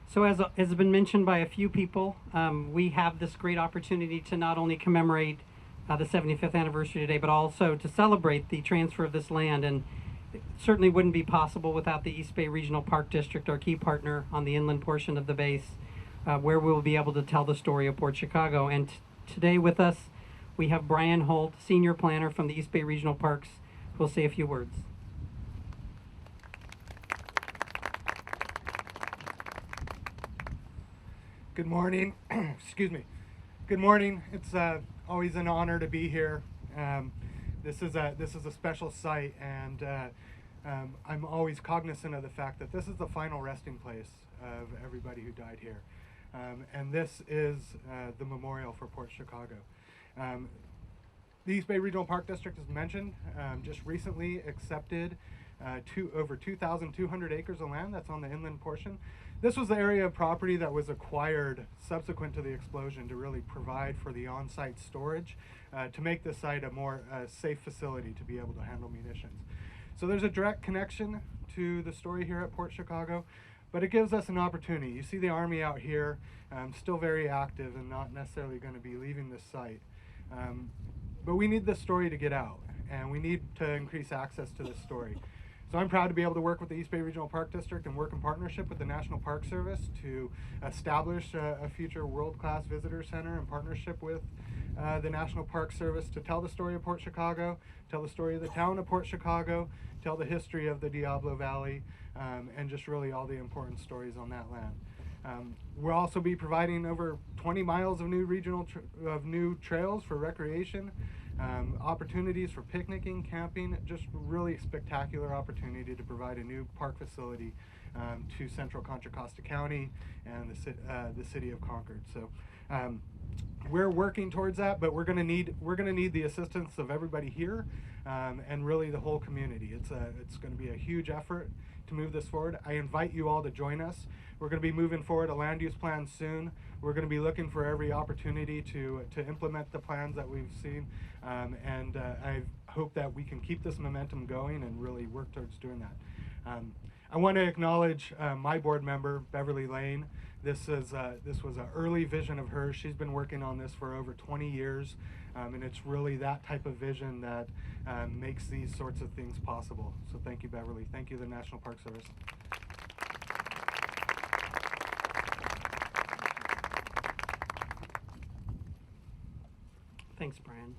So as has been mentioned by a few people, we have this great opportunity to not only commemorate the 75th anniversary today, but also to celebrate the transfer of this land. And it certainly wouldn't be possible without the East Bay Regional Park District, our key partner on the inland portion of the base, where we'll be able to tell the story of Port Chicago. And today with us, we have Brian Holt, Senior Planner from the East Bay Regional Parks, who will say a few words. Good morning. Excuse me. Good morning. It's always an honor to be here. This is a special site, and I'm always cognizant of the fact that this is the final resting place of everybody who died here, and this is the memorial for Port Chicago. The East Bay Regional Park District, as mentioned, just recently accepted over 2,200 acres of land that's on the inland portion. This was the area of property that was acquired subsequent to the explosion to really provide for the on-site storage to make this site a more safe facility to be able to handle munitions. So there's a direct connection to the story here at Port Chicago, but it gives us an opportunity. You see the Army out here, still very active and not necessarily going to be leaving this site. But we need this story to get out, and we need to increase access to this story. So I'm proud to be able to work with the East Bay Regional Park District and work in partnership with the National Park Service to establish a future world-class visitor center in partnership with the National Park Service to tell the story of Port Chicago, tell the story of the town of Port Chicago, tell the history of the Diablo Valley, and just really all the important stories on that land. We'll also be providing over 20 miles of new trails for recreation, opportunities for picnicking, camping, just really spectacular opportunity to provide a new park facility to central Contra Costa County and the city of Concord. So we're working towards that, but we're going to need the assistance of everybody here and really the whole community. It's going to be a huge effort to move this forward. I invite you all to join us. We're going to be moving forward a land use plan soon. We're going to be looking for every opportunity to implement the plans that we've seen, and I hope that we can keep this momentum going and really work towards doing that. I want to acknowledge my board member, Beverly Lane. This was an early vision of hers. She's been working on this for over 20 years, and it's really that type of vision that makes these sorts of things possible. So thank you, Beverly. Thank you, the National Park Service. Thanks, Brian.